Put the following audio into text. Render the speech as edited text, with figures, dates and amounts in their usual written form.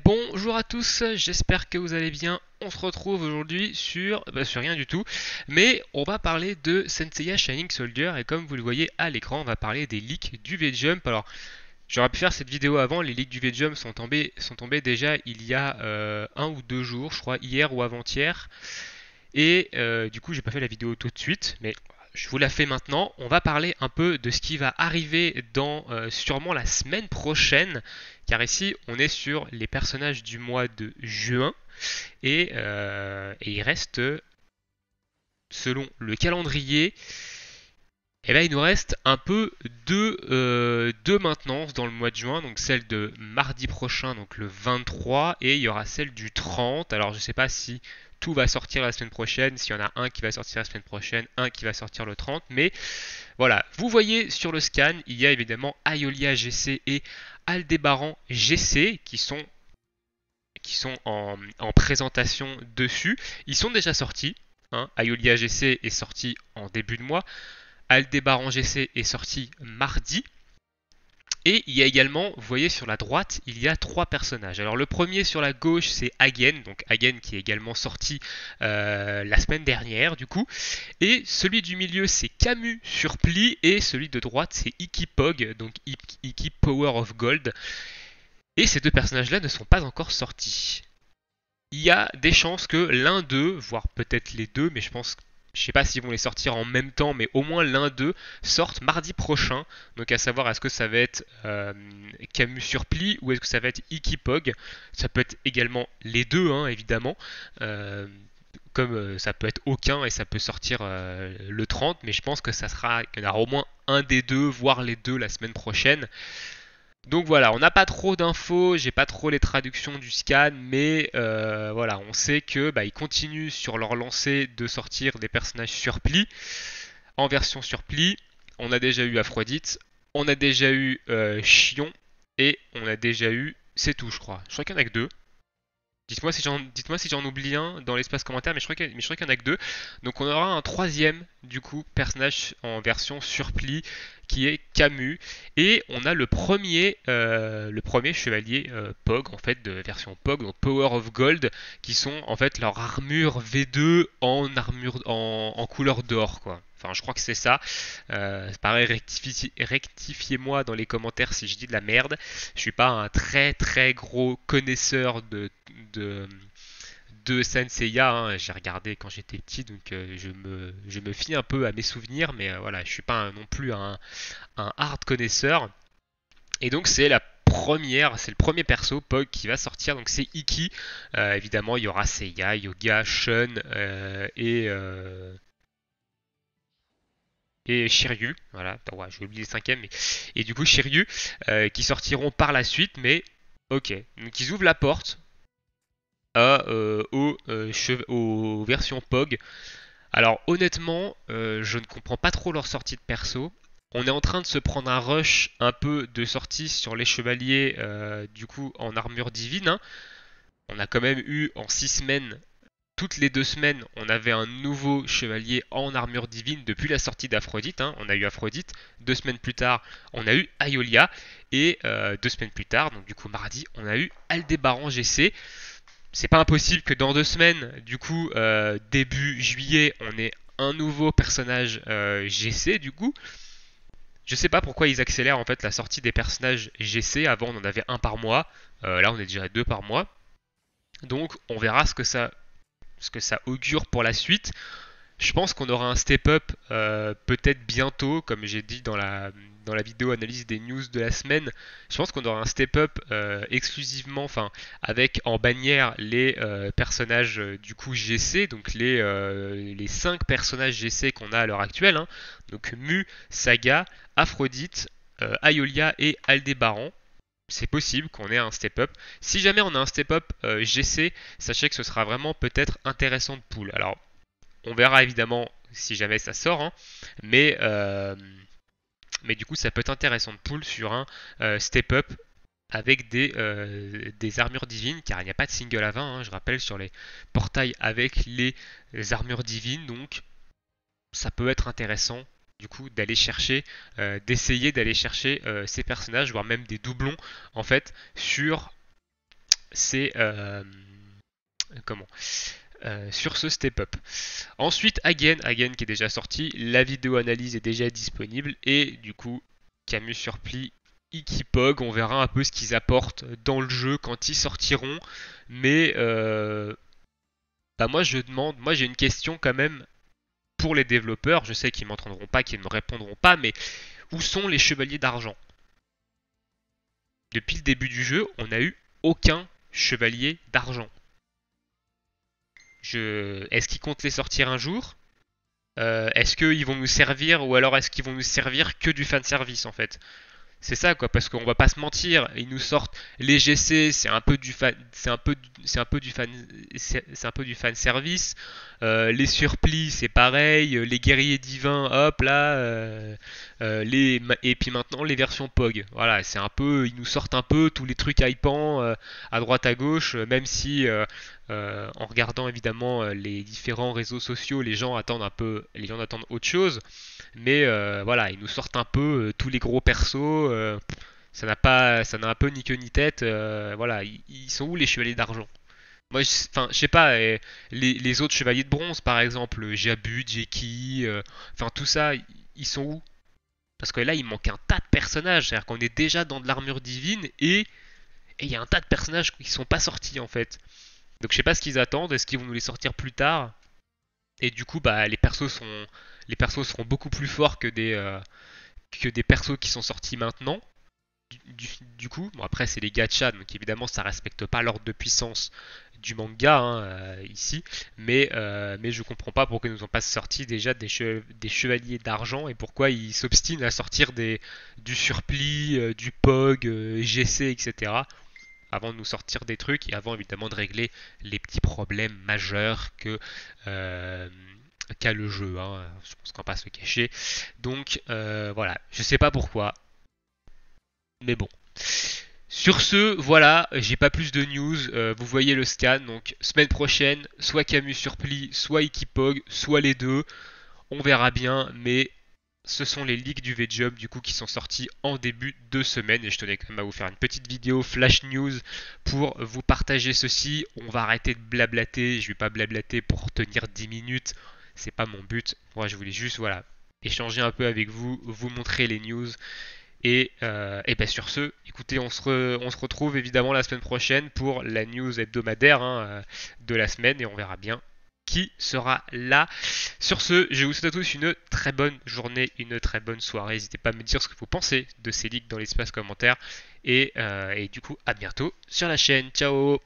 Bonjour à tous, j'espère que vous allez bien. On se retrouve aujourd'hui sur rien du tout, mais on va parler de Senseiya Shining Soldier et comme vous le voyez à l'écran, on va parler des leaks du V-Jump. Alors, j'aurais pu faire cette vidéo avant, les leaks du V-Jump sont tombés déjà il y a 1 ou 2 jours, je crois hier ou avant-hier, et du coup j'ai pas fait la vidéo tout de suite, mais je vous la fais maintenant. On va parler un peu de ce qui va arriver dans sûrement la semaine prochaine, car ici on est sur les personnages du mois de juin et il reste, selon le calendrier, et ben, il nous reste un peu deux maintenances dans le mois de juin, donc celle de mardi prochain, donc le 23, et il y aura celle du 30. Alors je ne sais pas si tout va sortir la semaine prochaine, s'il y en a un qui va sortir la semaine prochaine, un qui va sortir le 30, mais voilà, vous voyez sur le scan, il y a évidemment Aeolia GC et Aldébaran GC qui sont en présentation dessus. Ils sont déjà sortis. Aeolia GC est sorti en début de mois. Aldébaran GC est sorti mardi. Et il y a également, vous voyez sur la droite, il y a 3 personnages. Alors le premier sur la gauche, c'est Hagen, donc Hagen qui est également sorti la semaine dernière du coup. Et celui du milieu, c'est Camus sur Pli, et celui de droite, c'est Iki Pog, donc Iki Power of Gold. Et ces 2 personnages-là ne sont pas encore sortis. Il y a des chances que l'un d'eux, voire peut-être les deux, mais je sais pas s'ils vont les sortir en même temps, mais au moins l'un d'eux sorte mardi prochain. Donc à savoir, est-ce que ça va être Camus sur Pli ou est-ce que ça va être Ikipog. Ça peut être également les deux, hein, évidemment. Euh, Comme ça peut être aucun et ça peut sortir le 30, mais je pense que il y en aura au moins un des deux, voire les deux la semaine prochaine. Donc voilà, on n'a pas trop d'infos, j'ai pas trop les traductions du scan, mais voilà, on sait que ils continuent sur leur lancée de sortir des personnages sur pli, en version sur pli. On a déjà eu Aphrodite, on a déjà eu Chion, et on a déjà eu, c'est tout je crois. Je crois qu'il y en a que deux. Dites-moi si j'en oublie un dans l'espace commentaire, mais je crois qu'il y en a que deux. Donc on aura un troisième, du coup, personnage en version surpli, qui est Camus. Et on a le premier chevalier Pog, en fait, de version Pog, donc Power of Gold, qui sont en fait leur armure V2 en couleur d'or, quoi. Enfin, je crois que c'est ça. Pareil, rectifiez-moi dans les commentaires si je dis de la merde. Je suis pas un très très gros connaisseur de, de Senseiya, hein. J'ai regardé quand j'étais petit, donc je me fie un peu à mes souvenirs, mais voilà, je suis pas non plus un hard connaisseur. Et donc c'est le premier perso Pog qui va sortir, donc c'est Iki. Évidemment, il y aura Seiya, Yoga, Shun et Shiryu. Voilà, attends, ouais, j'ai oublié le cinquième, et du coup Shiryu qui sortiront par la suite, mais ok. Donc ils ouvrent la porte aux versions POG. Alors honnêtement, je ne comprends pas trop leur sortie de perso. On est en train de se prendre un rush un peu de sortie sur les chevaliers du coup en armure divine, hein. On a quand même eu en 6 semaines, toutes les 2 semaines, on avait un nouveau chevalier en armure divine depuis la sortie d'Aphrodite, hein. On a eu Aphrodite, 2 semaines plus tard, on a eu Aeolia, et 2 semaines plus tard, donc du coup mardi, on a eu Aldébaran GC. C'est pas impossible que dans 2 semaines, du coup, début juillet, on ait un nouveau personnage GC, du coup. Je sais pas pourquoi ils accélèrent en fait la sortie des personnages GC. Avant, on en avait un par mois. Là, on est déjà à 2 par mois. Donc, on verra ce que ça augure pour la suite. Je pense qu'on aura un step-up peut-être bientôt, comme j'ai dit dans la vidéo analyse des news de la semaine. Je pense qu'on aura un step-up exclusivement, enfin, avec en bannière les personnages du coup GC, donc les 5 personnages GC qu'on a à l'heure actuelle, hein. Donc Mu, Saga, Aphrodite, Aeolia et Aldébaran. C'est possible qu'on ait un step-up. Si jamais on a un step-up GC, sachez que ce sera vraiment peut-être intéressant de pool. Alors, on verra évidemment si jamais ça sort, hein, mais du coup, ça peut être intéressant de pull sur un step-up avec des armures divines, car il n'y a pas de single à 20, hein, je rappelle, sur les portails avec les armures divines, donc ça peut être intéressant du coup d'aller chercher, d'essayer d'aller chercher ces personnages, voire même des doublons en fait, c'est comment sur ce step up. Ensuite, Again qui est déjà sorti, la vidéo analyse est déjà disponible et du coup, Camus Surplis, Ikipog, on verra un peu ce qu'ils apportent dans le jeu quand ils sortiront. Mais bah moi j'ai une question quand même pour les développeurs. Je sais qu'ils m'entendront pas, qu'ils ne me répondront pas, mais où sont les chevaliers d'argent? Depuis le début du jeu, on n'a eu aucun chevalier d'argent. Est-ce qu'ils comptent les sortir un jour? Est-ce qu'ils vont nous servir ou alors est-ce qu'ils vont nous servir que du fanservice en fait? C'est ça quoi, parce qu'on va pas se mentir, ils nous sortent les GC, c'est un peu du fan, c'est un peu du fan, c'est un peu du fan service. Les surplis, c'est pareil. Les guerriers divins, hop là. Et puis maintenant les versions POG. Voilà, c'est un peu, ils nous sortent un peu tous les trucs hypants à droite à gauche, même si en regardant évidemment les différents réseaux sociaux, les gens attendent autre chose. Mais voilà, ils nous sortent un peu tous les gros persos. Ça n'a un peu ni queue ni tête. Voilà, ils sont où les chevaliers d'argent? Moi, enfin, je sais pas, les autres chevaliers de bronze, par exemple, Jabu, Jeki, enfin tout ça, ils sont où? Parce que là, il manque un tas de personnages. C'est-à-dire qu'on est déjà dans de l'armure divine et il y a un tas de personnages qui sont pas sortis en fait. Donc je sais pas ce qu'ils attendent. Est-ce qu'ils vont nous les sortir plus tard? Et du coup, bah, les persos seront beaucoup plus forts que des persos qui sont sortis maintenant. Du coup, bon après c'est les gachas, donc évidemment ça respecte pas l'ordre de puissance du manga hein, ici, mais je comprends pas pourquoi ils nous ont pas sorti déjà des chevaliers d'argent et pourquoi ils s'obstinent à sortir du surplis, du POG, GC, etc. Avant de nous sortir des trucs et avant évidemment de régler les petits problèmes majeurs euh, qu'a le jeu. Hein. Je pense qu'on va pas se le cacher. Donc voilà, je sais pas pourquoi, mais bon. Sur ce, voilà, j'ai pas plus de news. Vous voyez le scan, donc semaine prochaine, soit Camus Surplis, soit Ikipog, soit les deux. On verra bien, mais ce sont les leaks du V-Job du coup qui sont sortis en début de semaine et je tenais quand même à vous faire une petite vidéo flash news pour vous partager ceci. On va arrêter de blablater, je vais pas blablater pour tenir 10 minutes, c'est pas mon but. Moi je voulais juste voilà, échanger un peu avec vous, vous montrer les news et ben sur ce, écoutez, on se retrouve évidemment la semaine prochaine pour la news hebdomadaire hein, de la semaine et on verra bien qui sera là. Sur ce, je vous souhaite à tous une très bonne journée, une très bonne soirée. N'hésitez pas à me dire ce que vous pensez de ces leaks dans l'espace commentaire. Et du coup, à bientôt sur la chaîne. Ciao!